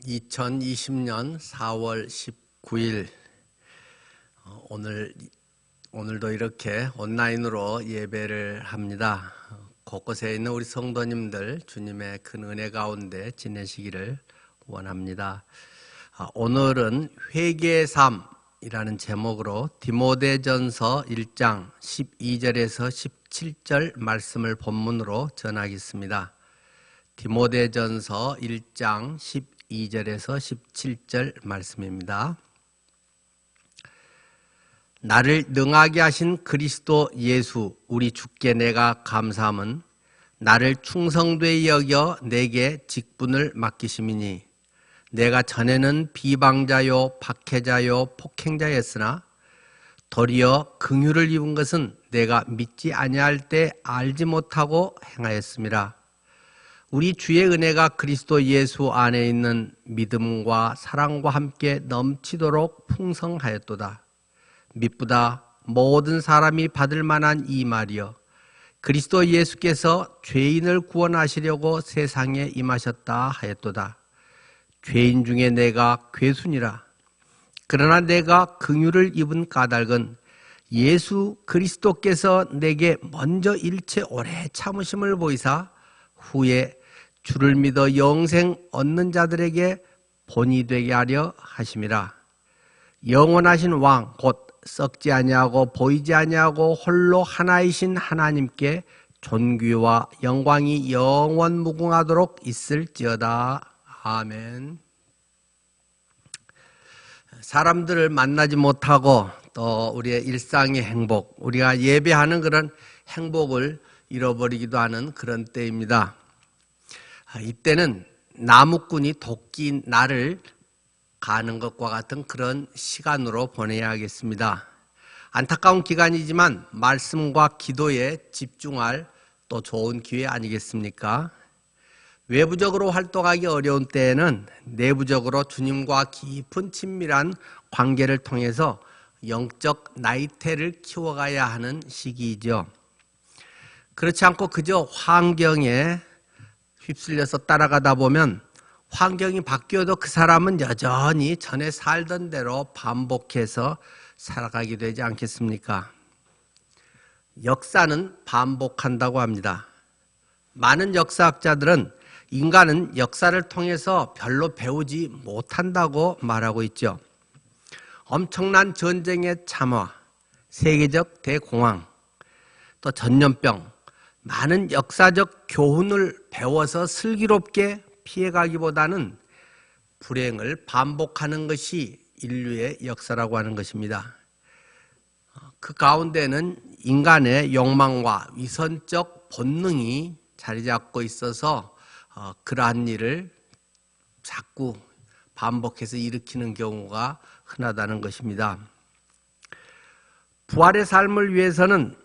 2020년 4월 19일 오늘도 이렇게 온라인으로 예배를 합니다. 곳곳에 있는 우리 성도님들 주님의 큰 은혜 가운데 지내시기를 원합니다. 오늘은 회개의 삶이라는 제목으로 디모데전서 1장 12절에서 17절 말씀을 본문으로 전하겠습니다. 디모데전서 1장 12절에서 17절 말씀입니다. 나를 능하게 하신 그리스도 예수 우리 주께 내가 감사함은 나를 충성되이 여겨 내게 직분을 맡기심이니 내가 전에는 비방자요 박해자요 폭행자였으나 도리어 긍휼을 입은 것은 내가 믿지 아니할 때 알지 못하고 행하였음이라. 우리 주의 은혜가 그리스도 예수 안에 있는 믿음과 사랑과 함께 넘치도록 풍성하였도다. 미쁘다 모든 사람이 받을 만한 이 말이여 그리스도 예수께서 죄인을 구원하시려고 세상에 임하셨다 하였도다. 죄인 중에 내가 괴순이라. 그러나 내가 긍휼을 입은 까닭은 예수 그리스도께서 내게 먼저 일체 오래 참으심을 보이사 후에 주를 믿어 영생 얻는 자들에게 본이 되게 하려 하심이라. 영원하신 왕 곧 썩지 아니하고 보이지 아니하고 홀로 하나이신 하나님께 존귀와 영광이 영원 무궁하도록 있을지어다. 아멘. 사람들을 만나지 못하고 또 우리의 일상의 행복, 우리가 예배하는 그런 행복을 잃어버리기도 하는 그런 때입니다. 이때는 나무꾼이 도끼 날을 가는 것과 같은 그런 시간으로 보내야 하겠습니다. 안타까운 기간이지만 말씀과 기도에 집중할 또 좋은 기회 아니겠습니까? 외부적으로 활동하기 어려운 때에는 내부적으로 주님과 깊은 친밀한 관계를 통해서 영적 나이테를 키워가야 하는 시기이죠. 그렇지 않고 그저 환경에 휩쓸려서 따라가다 보면 환경이 바뀌어도 그 사람은 여전히 전에 살던 대로 반복해서 살아가게 되지 않겠습니까? 역사는 반복한다고 합니다. 많은 역사학자들은 인간은 역사를 통해서 별로 배우지 못한다고 말하고 있죠. 엄청난 전쟁의 참화, 세계적 대공황, 또 전염병, 많은 역사적 교훈을 배워서 슬기롭게 피해가기보다는 불행을 반복하는 것이 인류의 역사라고 하는 것입니다. 그 가운데는 인간의 욕망과 위선적 본능이 자리 잡고 있어서 그러한 일을 자꾸 반복해서 일으키는 경우가 흔하다는 것입니다. 부활의 삶을 위해서는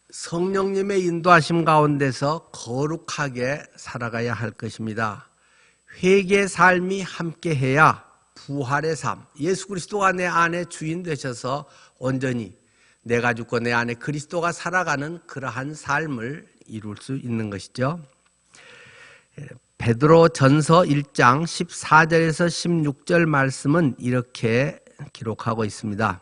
성령님의 인도하심 가운데서 거룩하게 살아가야 할 것입니다. 회개의 삶이 함께해야 부활의 삶, 예수 그리스도가 내 안에 주인 되셔서 온전히 내가 죽고 내 안에 그리스도가 살아가는 그러한 삶을 이룰 수 있는 것이죠. 베드로 전서 1장 14절에서 16절 말씀은 이렇게 기록하고 있습니다.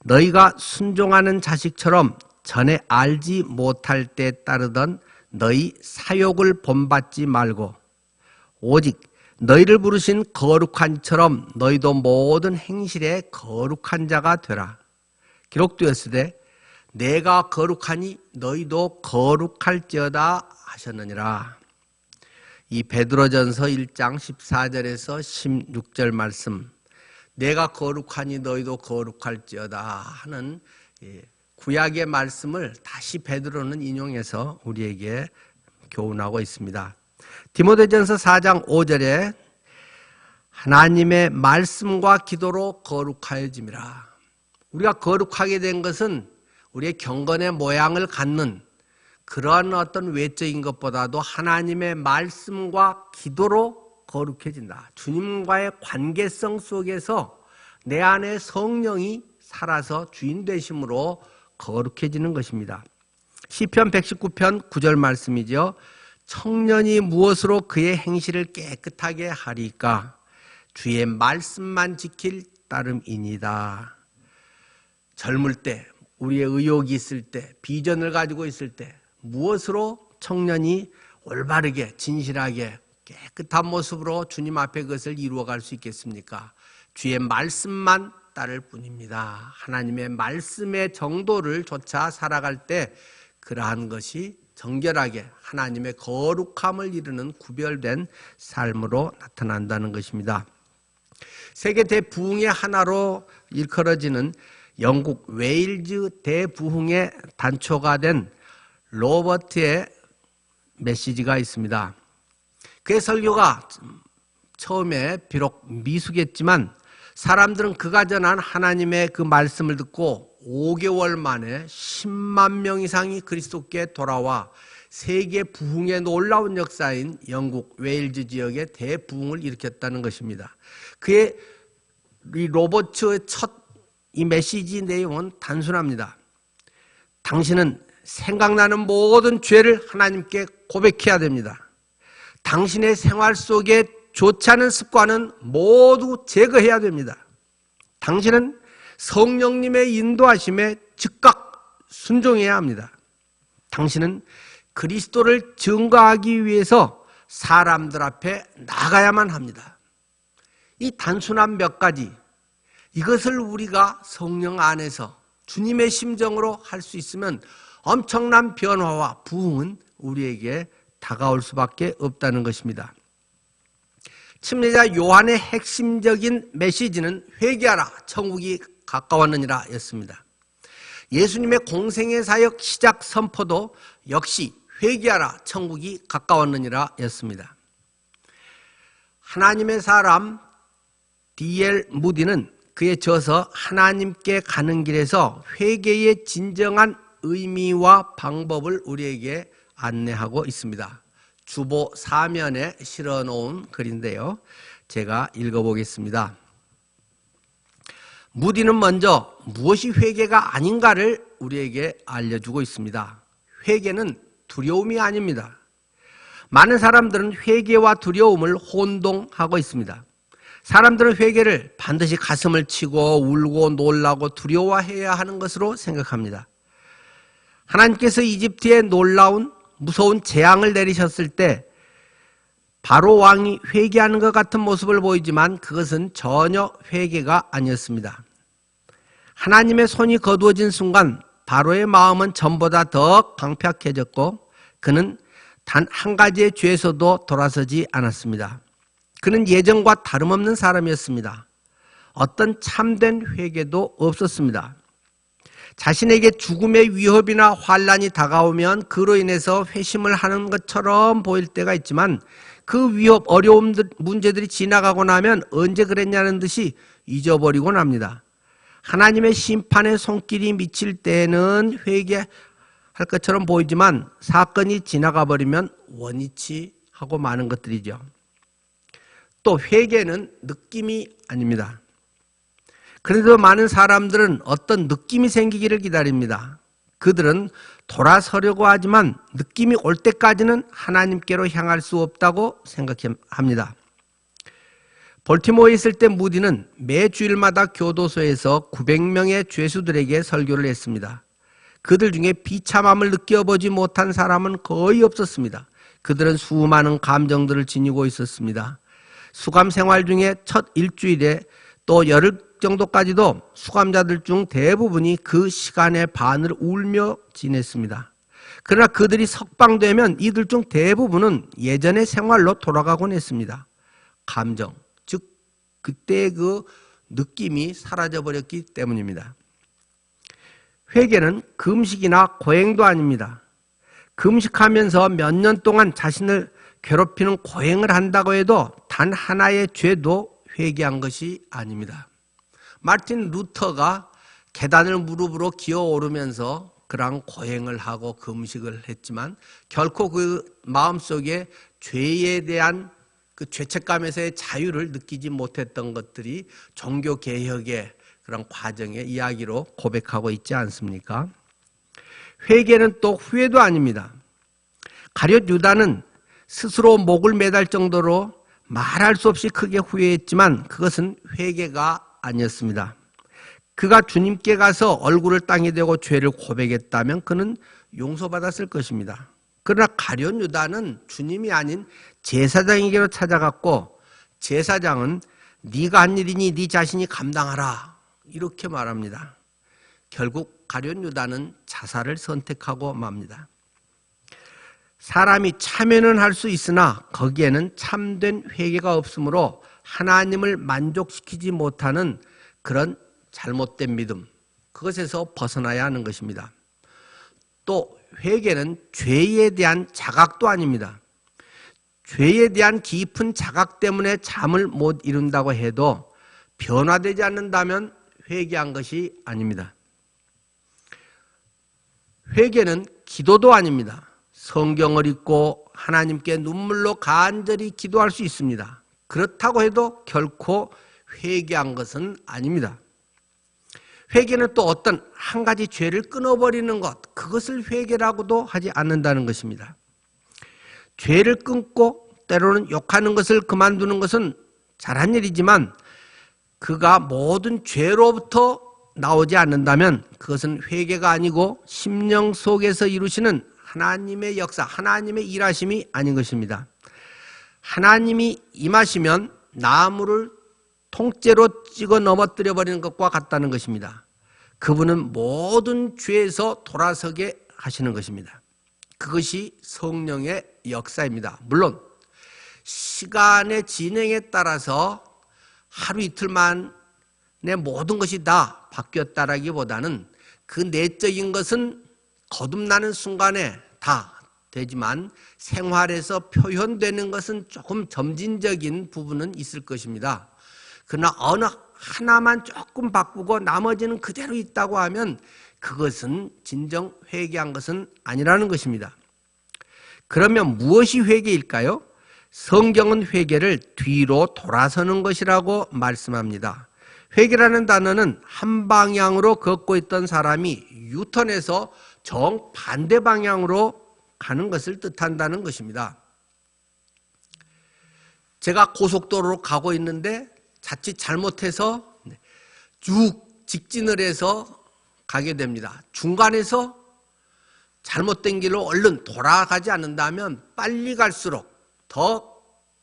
너희가 순종하는 자식처럼 전에 알지 못할 때 따르던 너희 사욕을 본받지 말고 오직 너희를 부르신 거룩한 이처럼 너희도 모든 행실에 거룩한 자가 되라. 기록되었으되 내가 거룩하니 너희도 거룩할지어다 하셨느니라. 이 베드로전서 1장 14절에서 16절 말씀, 내가 거룩하니 너희도 거룩할지어다 하는 구약의 말씀을 다시 베드로는 인용해서 우리에게 교훈하고 있습니다. 디모데전서 4장 5절에 하나님의 말씀과 기도로 거룩하여짐이라. 우리가 거룩하게 된 것은 우리의 경건의 모양을 갖는 그러한 어떤 외적인 것보다도 하나님의 말씀과 기도로 거룩해진다. 주님과의 관계성 속에서 내 안에 성령이 살아서 주인 되심으로 거룩해지는 것입니다. 시편 119편 9절 말씀이죠. 청년이 무엇으로 그의 행실을 깨끗하게 하리까? 주의 말씀만 지킬 따름이니다. 젊을 때, 우리의 의욕이 있을 때, 비전을 가지고 있을 때 무엇으로 청년이 올바르게 진실하게 깨끗한 모습으로 주님 앞에 그것을 이루어갈 수 있겠습니까? 주의 말씀만 따를 뿐입니다. 하나님의 말씀의 정도를 좇아 살아갈 때 그러한 것이 정결하게 하나님의 거룩함을 이루는 구별된 삶으로 나타난다는 것입니다. 세계 대부흥의 하나로 일컬어지는 영국 웨일즈 대부흥의 단초가 된 로버트의 메시지가 있습니다. 그의 설교가 처음에 비록 미숙했지만 사람들은 그가 전한 하나님의 그 말씀을 듣고 5개월 만에 10만 명 이상이 그리스도께 돌아와 세계 부흥의 놀라운 역사인 영국 웨일즈 지역의 대부흥을 일으켰다는 것입니다. 그의 이 로버트의 첫 이 메시지 내용은 단순합니다. 당신은 생각나는 모든 죄를 하나님께 고백해야 됩니다. 당신의 생활 속에 좋지 않은 습관은 모두 제거해야 됩니다. 당신은 성령님의 인도하심에 즉각 순종해야 합니다. 당신은 그리스도를 증거하기 위해서 사람들 앞에 나가야만 합니다. 이 단순한 몇 가지, 이것을 우리가 성령 안에서 주님의 심정으로 할 수 있으면 엄청난 변화와 부흥은 우리에게 다가올 수밖에 없다는 것입니다. 침례자 요한의 핵심적인 메시지는 회개하라, 천국이 가까웠느니라 였습니다. 예수님의 공생의 사역 시작 선포도 역시 회개하라, 천국이 가까웠느니라 였습니다. 하나님의 사람 D.L. 무디는 그의 저서 하나님께 가는 길에서 회개의 진정한 의미와 방법을 우리에게 안내하고 있습니다. 주보 4면에 실어놓은 글인데요. 제가 읽어보겠습니다. 무디는 먼저 무엇이 회개가 아닌가를 우리에게 알려주고 있습니다. 회개는 두려움이 아닙니다. 많은 사람들은 회개와 두려움을 혼동하고 있습니다. 사람들은 회개를 반드시 가슴을 치고 울고 놀라고 두려워해야 하는 것으로 생각합니다. 하나님께서 이집트에 놀라운 무서운 재앙을 내리셨을 때 바로 왕이 회개하는 것 같은 모습을 보이지만 그것은 전혀 회개가 아니었습니다. 하나님의 손이 거두어진 순간 바로의 마음은 전보다 더 강팍해졌고 그는 단 한 가지의 죄에서도 돌아서지 않았습니다. 그는 예전과 다름없는 사람이었습니다. 어떤 참된 회개도 없었습니다. 자신에게 죽음의 위협이나 환란이 다가오면 그로 인해서 회심을 하는 것처럼 보일 때가 있지만 그 위협, 어려움, 문제들이 지나가고 나면 언제 그랬냐는 듯이 잊어버리곤 합니다. 하나님의 심판의 손길이 미칠 때는 회개할 것처럼 보이지만 사건이 지나가 버리면 원위치 하고 마는 것들이죠. 또 회개는 느낌이 아닙니다. 그래도 많은 사람들은 어떤 느낌이 생기기를 기다립니다. 그들은 돌아서려고 하지만 느낌이 올 때까지는 하나님께로 향할 수 없다고 생각합니다. 볼티모어에 있을 때 무디는 매 주일마다 교도소에서 900명의 죄수들에게 설교를 했습니다. 그들 중에 비참함을 느껴보지 못한 사람은 거의 없었습니다. 그들은 수많은 감정들을 지니고 있었습니다. 수감 생활 중에 첫 일주일에 또 열흘 정도까지도 수감자들 중 대부분이 그 시간의 반을 울며 지냈습니다. 그러나 그들이 석방되면 이들 중 대부분은 예전의 생활로 돌아가곤 했습니다. 감정, 즉 그때의 그 느낌이 사라져버렸기 때문입니다. 회개는 금식이나 고행도 아닙니다. 금식하면서 몇 년 동안 자신을 괴롭히는 고행을 한다고 해도 단 하나의 죄도 회개한 것이 아닙니다. 마틴 루터가 계단을 무릎으로 기어오르면서 그런 고행을 하고 금식을 했지만 결코 그 마음속에 죄에 대한 그 죄책감에서의 자유를 느끼지 못했던 것들이 종교개혁의 그런 과정의 이야기로 고백하고 있지 않습니까? 회개는 또 후회도 아닙니다. 가룟 유다는 스스로 목을 매달 정도로 말할 수 없이 크게 후회했지만 그것은 회개가 아니었습니다. 그가 주님께 가서 얼굴을 땅에 대고 죄를 고백했다면 그는 용서받았을 것입니다. 그러나 가룟 유다는 주님이 아닌 제사장에게로 찾아갔고 제사장은 네가 한 일이니 네 자신이 감당하라 이렇게 말합니다. 결국 가룟 유다는 자살을 선택하고 맙니다. 사람이 참여는 할 수 있으나 거기에는 참된 회개가 없으므로 하나님을 만족시키지 못하는 그런 잘못된 믿음, 그것에서 벗어나야 하는 것입니다. 또 회개는 죄에 대한 자각도 아닙니다. 죄에 대한 깊은 자각 때문에 잠을 못 이룬다고 해도 변화되지 않는다면 회개한 것이 아닙니다. 회개는 기도도 아닙니다. 성경을 읽고 하나님께 눈물로 간절히 기도할 수 있습니다. 그렇다고 해도 결코 회개한 것은 아닙니다. 회개는 또 어떤 한 가지 죄를 끊어버리는 것, 그것을 회개라고도 하지 않는다는 것입니다. 죄를 끊고 때로는 욕하는 것을 그만두는 것은 잘한 일이지만 그가 모든 죄로부터 나오지 않는다면 그것은 회개가 아니고 심령 속에서 이루시는 하나님의 역사, 하나님의 일하심이 아닌 것입니다. 하나님이 임하시면 나무를 통째로 찍어 넘어뜨려 버리는 것과 같다는 것입니다. 그분은 모든 죄에서 돌아서게 하시는 것입니다. 그것이 성령의 역사입니다. 물론 시간의 진행에 따라서 하루 이틀 만에 모든 것이 다 바뀌었다라기보다는 그 내적인 것은 거듭나는 순간에 다 되지만 생활에서 표현되는 것은 조금 점진적인 부분은 있을 것입니다. 그러나 어느 하나만 조금 바꾸고 나머지는 그대로 있다고 하면 그것은 진정 회개한 것은 아니라는 것입니다. 그러면 무엇이 회개일까요? 성경은 회개를 뒤로 돌아서는 것이라고 말씀합니다. 회개라는 단어는 한 방향으로 걷고 있던 사람이 유턴해서 정반대 방향으로 가는 것을 뜻한다는 것입니다. 제가 고속도로로 가고 있는데 자칫 잘못해서 쭉 직진을 해서 가게 됩니다. 중간에서 잘못된 길로 얼른 돌아가지 않는다면 빨리 갈수록 더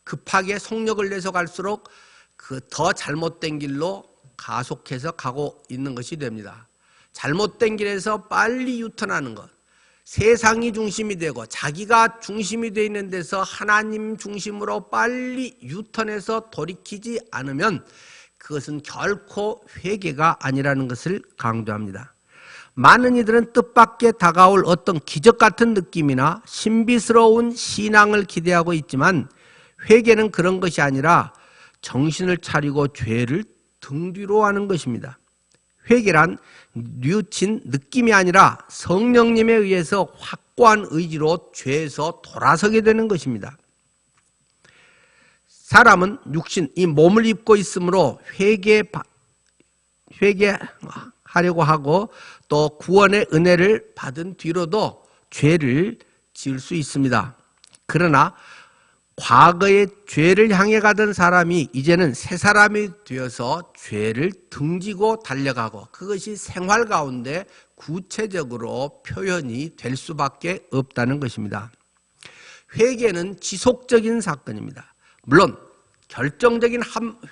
급하게 속력을 내서 갈수록 그 더 잘못된 길로 가속해서 가고 있는 것이 됩니다. 잘못된 길에서 빨리 유턴하는 것, 세상이 중심이 되고 자기가 중심이 되어 있는 데서 하나님 중심으로 빨리 유턴해서 돌이키지 않으면 그것은 결코 회개가 아니라는 것을 강조합니다. 많은 이들은 뜻밖의 다가올 어떤 기적 같은 느낌이나 신비스러운 신앙을 기대하고 있지만 회개는 그런 것이 아니라 정신을 차리고 죄를 등 뒤로 하는 것입니다. 회개란 뉘우친 느낌이 아니라 성령님에 의해서 확고한 의지로 죄에서 돌아서게 되는 것입니다. 사람은 육신, 이 몸을 입고 있으므로 회개하려고 하고 또 구원의 은혜를 받은 뒤로도 죄를 지을 수 있습니다. 그러나 과거의 죄를 향해 가던 사람이 이제는 새 사람이 되어서 죄를 등지고 달려가고 그것이 생활 가운데 구체적으로 표현이 될 수밖에 없다는 것입니다. 회개는 지속적인 사건입니다. 물론 결정적인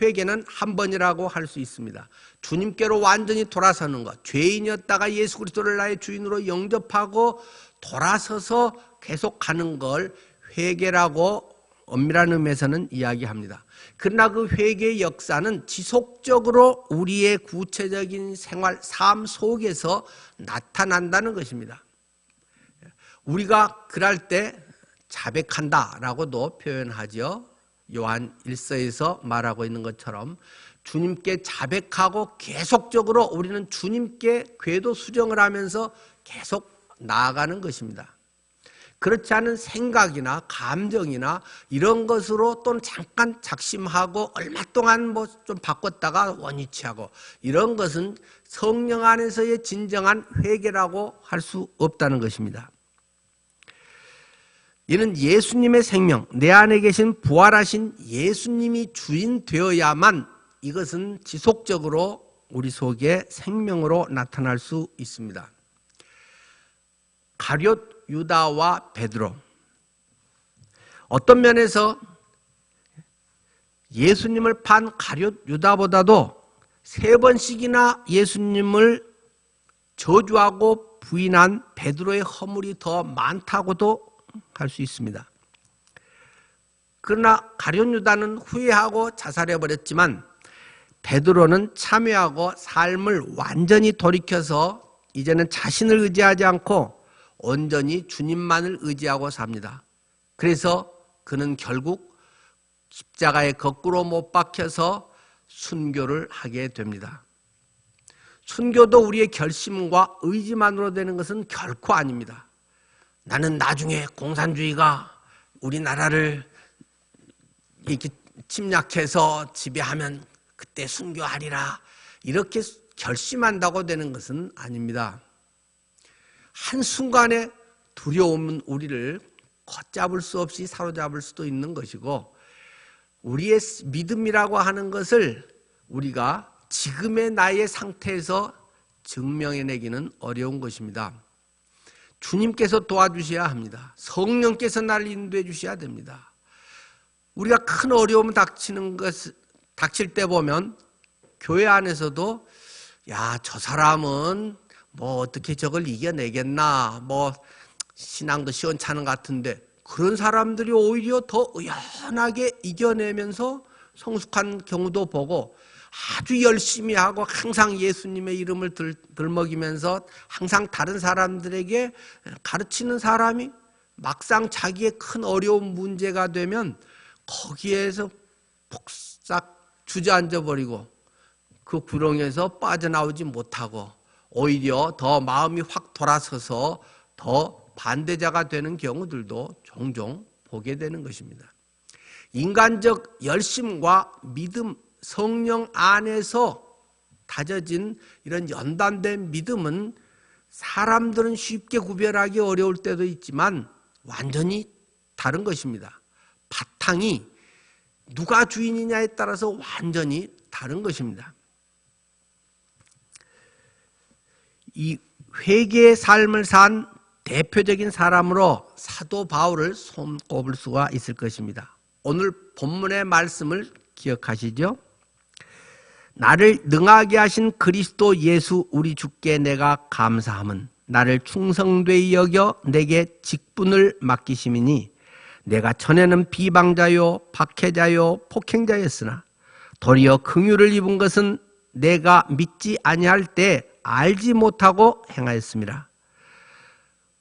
회개는 한 번이라고 할 수 있습니다. 주님께로 완전히 돌아서는 것, 죄인이었다가 예수 그리스도를 나의 주인으로 영접하고 돌아서서 계속 가는 걸 회개라고 엄밀한 의미에서는 이야기합니다. 그러나 그 회개의 역사는 지속적으로 우리의 구체적인 생활, 삶 속에서 나타난다는 것입니다. 우리가 그럴 때 자백한다라고도 표현하죠. 요한 1서에서 말하고 있는 것처럼 주님께 자백하고 계속적으로 우리는 주님께 궤도 수정을 하면서 계속 나아가는 것입니다. 그렇지 않은 생각이나 감정이나 이런 것으로 또는 잠깐 작심하고 얼마 동안 좀 바꿨다가 원위치하고 이런 것은 성령 안에서의 진정한 회개라고 할 수 없다는 것입니다. 이는 예수님의 생명, 내 안에 계신 부활하신 예수님이 주인 되어야만 이것은 지속적으로 우리 속에 생명으로 나타날 수 있습니다. 가룟 유다와 베드로, 어떤 면에서 예수님을 판 가룟 유다보다도 3번씩이나 예수님을 저주하고 부인한 베드로의 허물이 더 많다고도 할 수 있습니다. 그러나 가룟 유다는 후회하고 자살해버렸지만 베드로는 참여하고 삶을 완전히 돌이켜서 이제는 자신을 의지하지 않고 온전히 주님만을 의지하고 삽니다. 그래서 그는 결국 십자가에 거꾸로 못 박혀서 순교를 하게 됩니다. 순교도 우리의 결심과 의지만으로 되는 것은 결코 아닙니다. 나는 나중에 공산주의가 우리나라를 이렇게 침략해서 지배하면 그때 순교하리라 이렇게 결심한다고 되는 것은 아닙니다. 한순간에 두려움은 우리를 걷잡을 수 없이 사로잡을 수도 있는 것이고 우리의 믿음이라고 하는 것을 우리가 지금의 나의 상태에서 증명해내기는 어려운 것입니다. 주님께서 도와주셔야 합니다. 성령께서 나를 인도해 주셔야 됩니다. 우리가 큰 어려움 닥칠 때 보면 교회 안에서도 야, 저 사람은 뭐 어떻게 저걸 이겨내겠나, 뭐 신앙도 시원찮은 것 같은데 그런 사람들이 오히려 더 의연하게 이겨내면서 성숙한 경우도 보고 아주 열심히 하고 항상 예수님의 이름을 들먹이면서 항상 다른 사람들에게 가르치는 사람이 막상 자기의 큰 어려운 문제가 되면 거기에서 폭삭 주저앉아 버리고 그 구렁에서 빠져나오지 못하고 오히려 더 마음이 확 돌아서서 더 반대자가 되는 경우들도 종종 보게 되는 것입니다. 인간적 열심과 믿음, 성령 안에서 다져진 이런 연단된 믿음은 사람들은 쉽게 구별하기 어려울 때도 있지만 완전히 다른 것입니다. 바탕이 누가 주인이냐에 따라서 완전히 다른 것입니다. 이 회개의 삶을 산 대표적인 사람으로 사도 바울을 손꼽을 수가 있을 것입니다. 오늘 본문의 말씀을 기억하시죠? 나를 능하게 하신 그리스도 예수 우리 주께 내가 감사함은 나를 충성되이 여겨 내게 직분을 맡기심이니 내가 전에는 비방자요 박해자요 폭행자였으나 도리어 긍휼을 입은 것은 내가 믿지 아니할 때 알지 못하고 행하였습니다.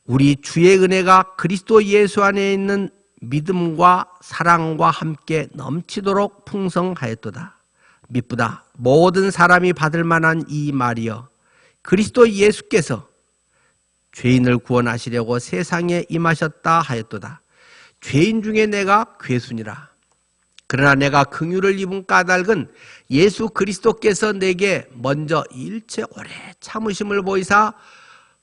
우리 주의 은혜가 그리스도 예수 안에 있는 믿음과 사랑과 함께 넘치도록 풍성하였도다. 미쁘다. 모든 사람이 받을 만한 이 말이여. 그리스도 예수께서 죄인을 구원하시려고 세상에 임하셨다 하였도다. 죄인 중에 내가 괴순이라. 그러나 내가 긍휼을 입은 까닭은 예수 그리스도께서 내게 먼저 일체 오래 참으심을 보이사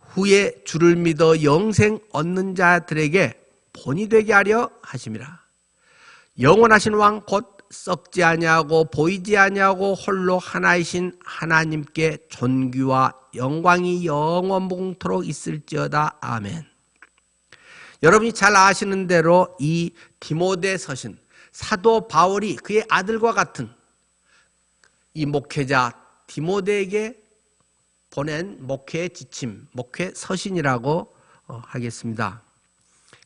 후에 주를 믿어 영생 얻는 자들에게 본이 되게 하려 하심이라. 영원하신 왕 곧 썩지 아니하고 보이지 아니하고 홀로 하나이신 하나님께 존귀와 영광이 영원봉토록 있을지어다. 아멘. 여러분이 잘 아시는 대로 이 디모데 서신, 사도 바울이 그의 아들과 같은 이 목회자 디모데에게 보낸 목회의 지침, 목회 서신이라고 하겠습니다.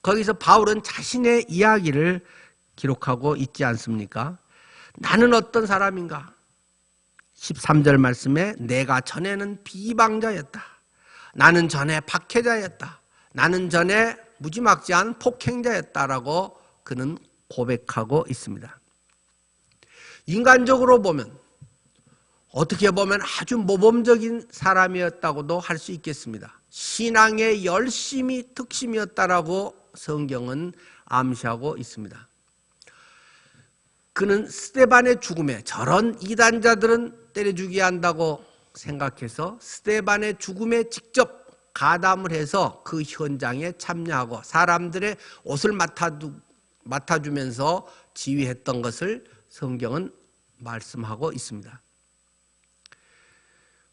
거기서 바울은 자신의 이야기를 기록하고 있지 않습니까? 나는 어떤 사람인가? 13절 말씀에 내가 전에는 비방자였다. 나는 전에 박해자였다. 나는 전에 무지막지한 폭행자였다라고 그는 고백하고 있습니다. 인간적으로 보면 어떻게 보면 아주 모범적인 사람이었다고도 할 수 있겠습니다. 신앙의 열심이 특심이었다라고 성경은 암시하고 있습니다. 그는 스데반의 죽음에 저런 이단자들은 때려 죽여야 한다고 생각해서 스데반의 죽음에 직접 가담을 해서 그 현장에 참여하고 사람들의 옷을 맡아주면서 지휘했던 것을 성경은 말씀하고 있습니다.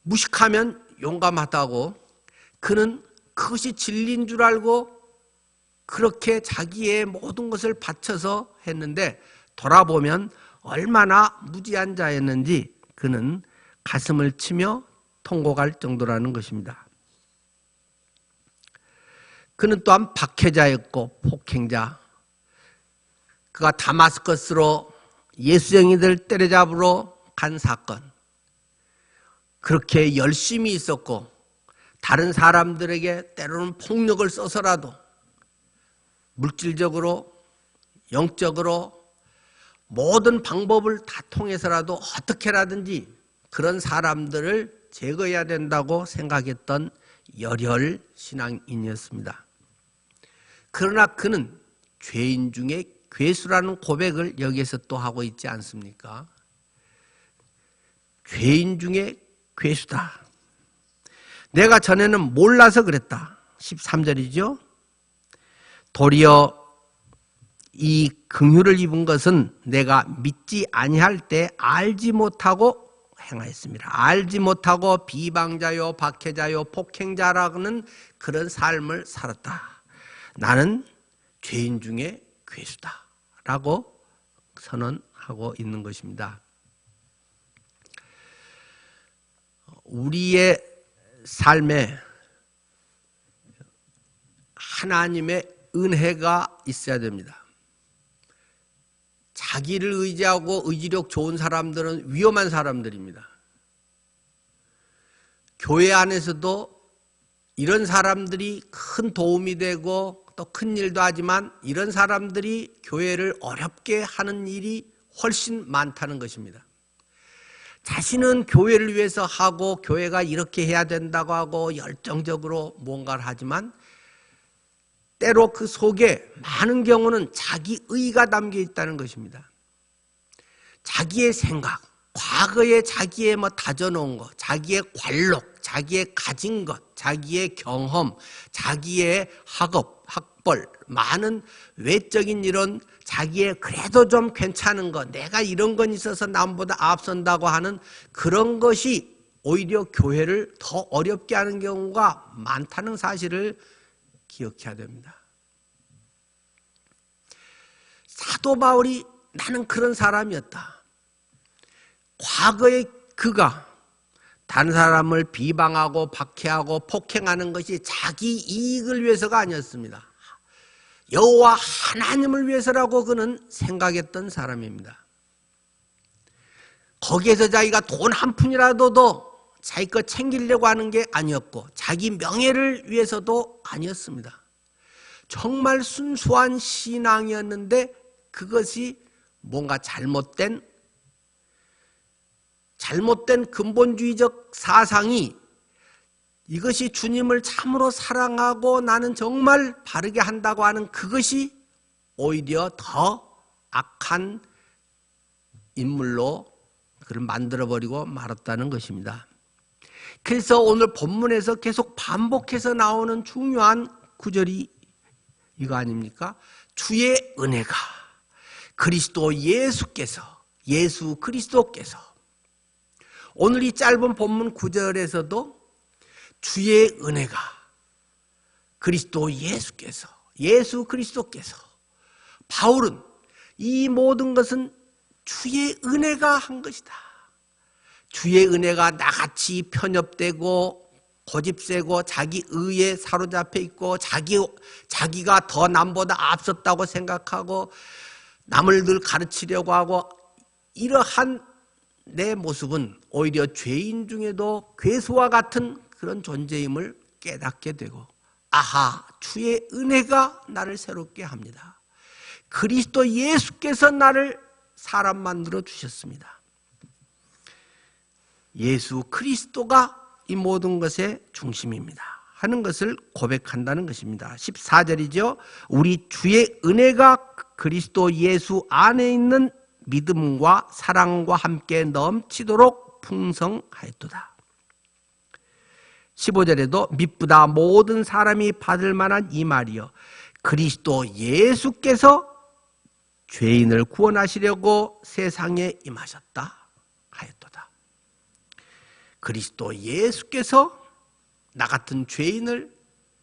무식하면 용감하다고, 그는 그것이 진리인 줄 알고 그렇게 자기의 모든 것을 바쳐서 했는데 돌아보면 얼마나 무지한 자였는지 그는 가슴을 치며 통곡할 정도라는 것입니다. 그는 또한 박해자였고 폭행자, 그가 다마스커스로 예수쟁이들 때려잡으러 간 사건, 그렇게 열심히 있었고 다른 사람들에게 때로는 폭력을 써서라도 물질적으로 영적으로 모든 방법을 다 통해서라도 어떻게라든지 그런 사람들을 제거해야 된다고 생각했던 열혈 신앙인이었습니다. 그러나 그는 죄인 중에 괴수라는 고백을 여기에서 또 하고 있지 않습니까? 죄인 중에 괴수다. 내가 전에는 몰라서 그랬다. 13절이죠. 도리어 이 긍휼을 입은 것은 내가 믿지 아니할 때 알지 못하고 행하였습니다. 알지 못하고 비방자요 박해자요 폭행자라는 그런 삶을 살았다. 나는 죄인 중에 괴수다 라고 선언하고 있는 것입니다. 우리의 삶에 하나님의 은혜가 있어야 됩니다. 자기를 의지하고 의지력 좋은 사람들은 위험한 사람들입니다. 교회 안에서도 이런 사람들이 큰 도움이 되고 또 큰 일도 하지만 이런 사람들이 교회를 어렵게 하는 일이 훨씬 많다는 것입니다. 자신은 교회를 위해서 하고 교회가 이렇게 해야 된다고 하고 열정적으로 뭔가를 하지만 때로 그 속에 많은 경우는 자기 의가 담겨 있다는 것입니다. 자기의 생각, 과거에 자기의 다져놓은 것, 자기의 관록, 자기의 가진 것, 자기의 경험, 자기의 학업, 학벌, 많은 외적인 이런 자기의 그래도 좀 괜찮은 것, 내가 이런 건 있어서 남보다 앞선다고 하는 그런 것이 오히려 교회를 더 어렵게 하는 경우가 많다는 사실을 기억해야 됩니다. 사도 바울이 나는 그런 사람이었다. 과거에 그가 다른 사람을 비방하고 박해하고 폭행하는 것이 자기 이익을 위해서가 아니었습니다. 여호와 하나님을 위해서라고 그는 생각했던 사람입니다. 거기에서 자기가 돈 한 푼이라도 더 자기 것 챙기려고 하는 게 아니었고 자기 명예를 위해서도 아니었습니다. 정말 순수한 신앙이었는데 그것이 뭔가 잘못된 근본주의적 사상이 이것이 주님을 참으로 사랑하고 나는 정말 바르게 한다고 하는 그것이 오히려 더 악한 인물로 그를 만들어버리고 말았다는 것입니다. 그래서 오늘 본문에서 계속 반복해서 나오는 중요한 구절이 이거 아닙니까? 주의 은혜가 그리스도 예수께서 예수 그리스도께서 오늘 이 짧은 본문 9절에서도 주의 은혜가 그리스도 예수께서 예수 그리스도께서 바울은 이 모든 것은 주의 은혜가 한 것이다. 주의 은혜가 나같이 편협되고 고집세고 자기 의에 사로잡혀 있고 자기가 더 남보다 앞섰다고 생각하고 남을 늘 가르치려고 하고 이러한 내 모습은 오히려 죄인 중에도 괴수와 같은 그런 존재임을 깨닫게 되고 아하 주의 은혜가 나를 새롭게 합니다. 그리스도 예수께서 나를 사람 만들어 주셨습니다. 예수 그리스도가 이 모든 것의 중심입니다 하는 것을 고백한다는 것입니다. 14절이죠. 우리 주의 은혜가 그리스도 예수 안에 있는 믿음과 사랑과 함께 넘치도록 풍성하였도다. 15절에도 미쁘다 모든 사람이 받을 만한 이 말이여 그리스도 예수께서 죄인을 구원하시려고 세상에 임하셨다 하였도다. 그리스도 예수께서 나 같은 죄인을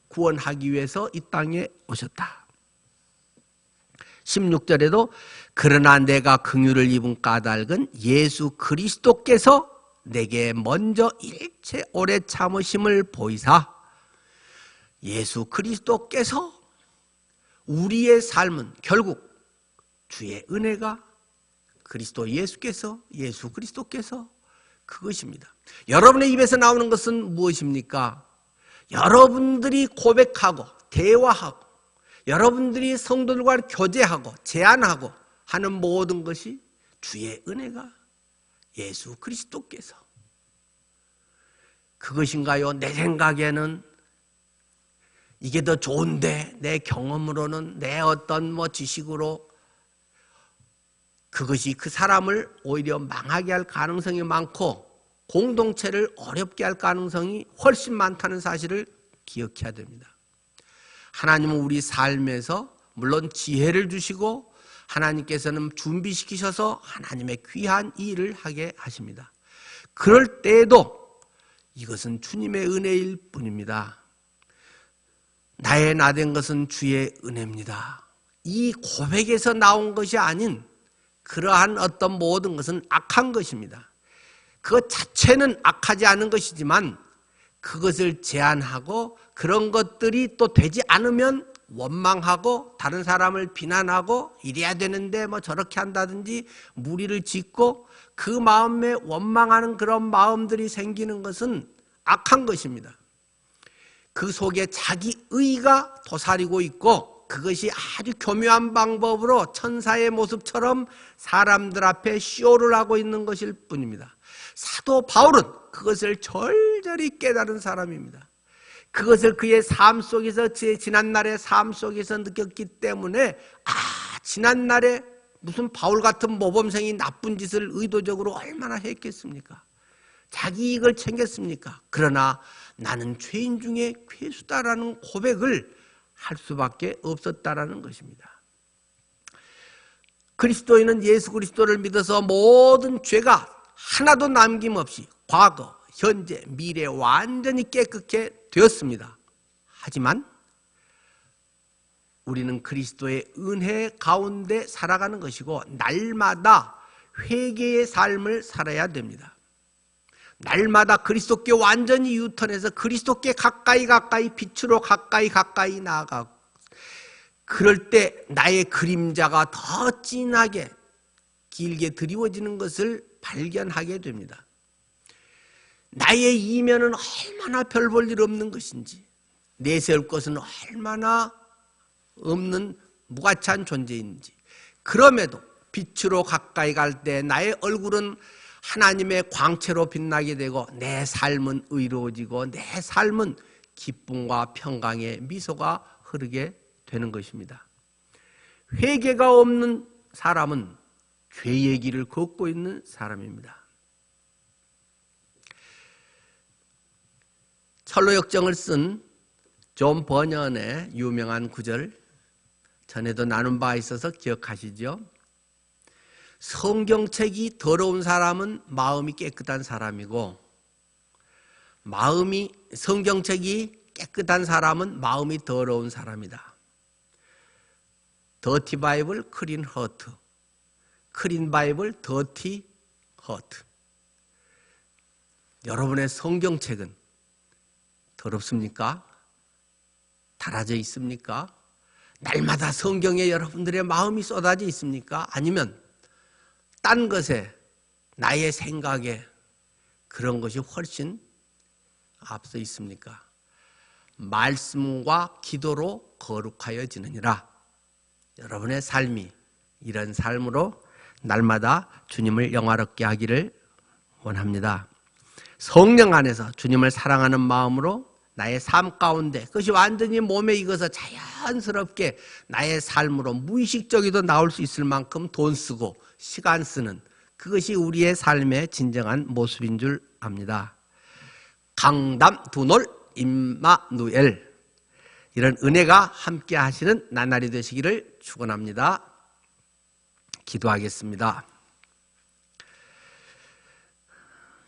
구원하기 위해서 이 땅에 오셨다. 16절에도 그러나 내가 긍휼을 입은 까닭은 예수 그리스도께서 내게 먼저 일체 오래 참으심을 보이사 예수 그리스도께서 우리의 삶은 결국 주의 은혜가 그리스도 예수께서 예수 그리스도께서 그것입니다. 여러분의 입에서 나오는 것은 무엇입니까? 여러분들이 고백하고 대화하고 여러분들이 성도들과 교제하고 제안하고 하는 모든 것이 주의 은혜가 예수 그리스도께서 그것인가요? 내 생각에는 이게 더 좋은데 내 경험으로는 내 어떤 지식으로 그것이 그 사람을 오히려 망하게 할 가능성이 많고 공동체를 어렵게 할 가능성이 훨씬 많다는 사실을 기억해야 됩니다. 하나님은 우리 삶에서 물론 지혜를 주시고 하나님께서는 준비시키셔서 하나님의 귀한 일을 하게 하십니다. 그럴 때에도 이것은 주님의 은혜일 뿐입니다. 나의 나된 것은 주의 은혜입니다. 이 고백에서 나온 것이 아닌 그러한 어떤 모든 것은 악한 것입니다. 그것 자체는 악하지 않은 것이지만 그것을 제한하고 그런 것들이 또 되지 않으면 원망하고 다른 사람을 비난하고 이래야 되는데 저렇게 한다든지 무리를 짓고 그 마음에 원망하는 그런 마음들이 생기는 것은 악한 것입니다. 그 속에 자기 의가 도사리고 있고 그것이 아주 교묘한 방법으로 천사의 모습처럼 사람들 앞에 쇼를 하고 있는 것일 뿐입니다. 사도 바울은 그것을 절절히 깨달은 사람입니다. 그것을 그의 삶 속에서 지난날의 삶 속에서 느꼈기 때문에 지난날에 무슨 바울 같은 모범생이 나쁜 짓을 의도적으로 얼마나 했겠습니까? 자기 이익을 챙겼습니까? 그러나 나는 죄인 중에 괴수다라는 고백을 할 수밖에 없었다라는 것입니다. 그리스도인은 예수 그리스도를 믿어서 모든 죄가 하나도 남김없이 과거, 현재, 미래 완전히 깨끗게 되었습니다. 하지만 우리는 그리스도의 은혜 가운데 살아가는 것이고 날마다 회개의 삶을 살아야 됩니다. 날마다 그리스도께 완전히 유턴해서 그리스도께 가까이 빛으로 가까이 나아가고 그럴 때 나의 그림자가 더 진하게 길게 드리워지는 것을 발견하게 됩니다. 나의 이면은 얼마나 별 볼 일 없는 것인지 내세울 것은 얼마나 없는 무가치한 존재인지 그럼에도 빛으로 가까이 갈 때 나의 얼굴은 하나님의 광채로 빛나게 되고 내 삶은 의로워지고 내 삶은 기쁨과 평강의 미소가 흐르게 되는 것입니다. 회개가 없는 사람은 죄의 길을 걷고 있는 사람입니다. 철로역정을 쓴 존 버년의 유명한 구절 전에도 나눈 바 있어서 기억하시죠? 성경책이 더러운 사람은 마음이 깨끗한 사람이고 성경책이 깨끗한 사람은 마음이 더러운 사람이다. 더티 바이블, 클린 허트. 클린 바이블, 더티 허트. 여러분의 성경책은 더럽습니까? 달아져 있습니까? 날마다 성경에 여러분들의 마음이 쏟아져 있습니까? 아니면 딴 것에 나의 생각에 그런 것이 훨씬 앞서 있습니까? 말씀과 기도로 거룩하여지느니라. 여러분의 삶이 이런 삶으로 날마다 주님을 영화롭게 하기를 원합니다. 성령 안에서 주님을 사랑하는 마음으로 나의 삶 가운데 그것이 완전히 몸에 익어서 자연스럽게 나의 삶으로 무의식적이도 나올 수 있을 만큼 돈 쓰고 시간 쓰는 그것이 우리의 삶의 진정한 모습인 줄 압니다. 강담 두놀 임마누엘, 이런 은혜가 함께 하시는 나날이 되시기를 축원합니다. 기도하겠습니다.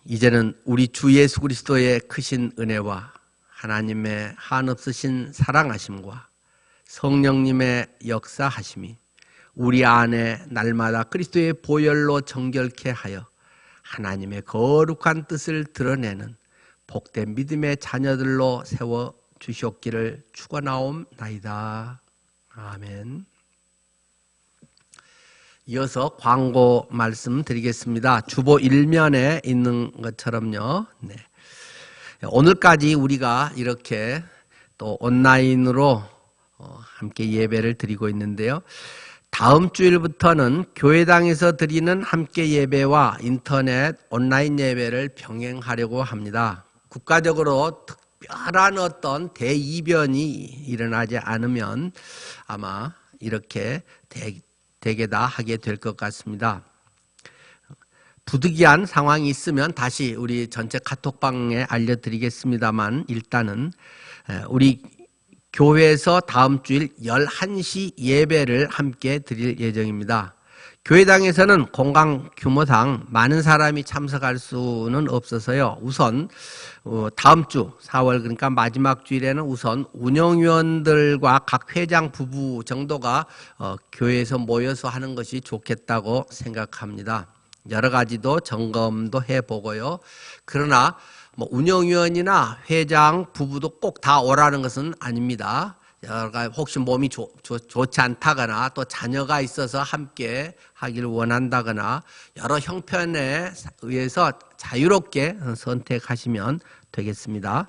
이제는 우리 주 예수 그리스도의 크신 은혜와 하나님의 한없으신 사랑하심과 성령님의 역사하심이 우리 안에 날마다 그리스도의 보혈로 정결케 하여 하나님의 거룩한 뜻을 드러내는 복된 믿음의 자녀들로 세워 주시옵기를 축원하옵나이다. 아멘. 이어서 광고 말씀드리겠습니다. 주보 1면에 있는 것처럼요. 네. 오늘까지 우리가 이렇게 또 온라인으로 함께 예배를 드리고 있는데요. 다음 주일부터는 교회당에서 드리는 함께 예배와 인터넷 온라인 예배를 병행하려고 합니다. 국가적으로 특별한 어떤 대이변이 일어나지 않으면 아마 이렇게 되게 다 하게 될 것 같습니다. 부득이한 상황이 있으면 다시 우리 전체 카톡방에 알려드리겠습니다만, 일단은 우리 교회에서 다음 주일 11시 예배를 함께 드릴 예정입니다. 교회당에서는 공강 규모상 많은 사람이 참석할 수는 없어서요. 우선 다음 주 4월, 그러니까 마지막 주일에는 우선 운영위원들과 각 회장 부부 정도가 교회에서 모여서 하는 것이 좋겠다고 생각합니다. 여러 가지도 점검도 해보고요. 그러나 운영위원이나 회장 부부도 꼭 다 오라는 것은 아닙니다. 혹시 몸이 좋지 않다거나 또 자녀가 있어서 함께 하기를 원한다거나 여러 형편에 의해서 자유롭게 선택하시면 되겠습니다.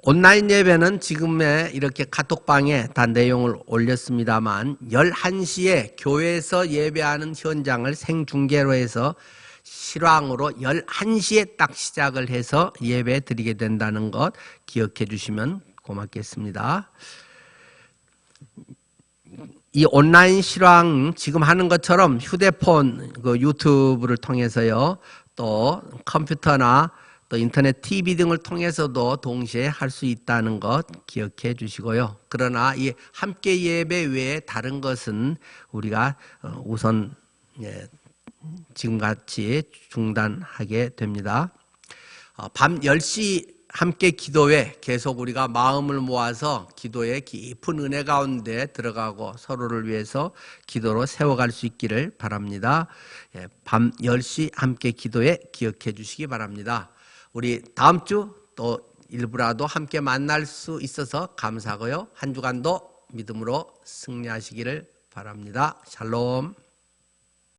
온라인 예배는 지금의 이렇게 카톡방에 다 내용을 올렸습니다만 11시에 교회에서 예배하는 현장을 생중계로 해서 실황으로 11시에 딱 시작을 해서 예배 드리게 된다는 것 기억해 주시면 고맙겠습니다. 이 온라인 실황 지금 하는 것처럼 휴대폰, 유튜브를 통해서요, 또 컴퓨터나 또 인터넷 TV 등을 통해서도 동시에 할 수 있다는 것 기억해 주시고요. 그러나 이 함께 예배 외에 다른 것은 우리가 우선 지금같이 중단하게 됩니다. 밤 10시 함께 기도회 계속 우리가 마음을 모아서 기도의 깊은 은혜 가운데 들어가고 서로를 위해서 기도로 세워갈 수 있기를 바랍니다. 밤 10시 함께 기도회 기억해 주시기 바랍니다. 우리 다음 주 또 일부라도 함께 만날 수 있어서 감사하고요. 한 주간도 믿음으로 승리하시기를 바랍니다. 샬롬.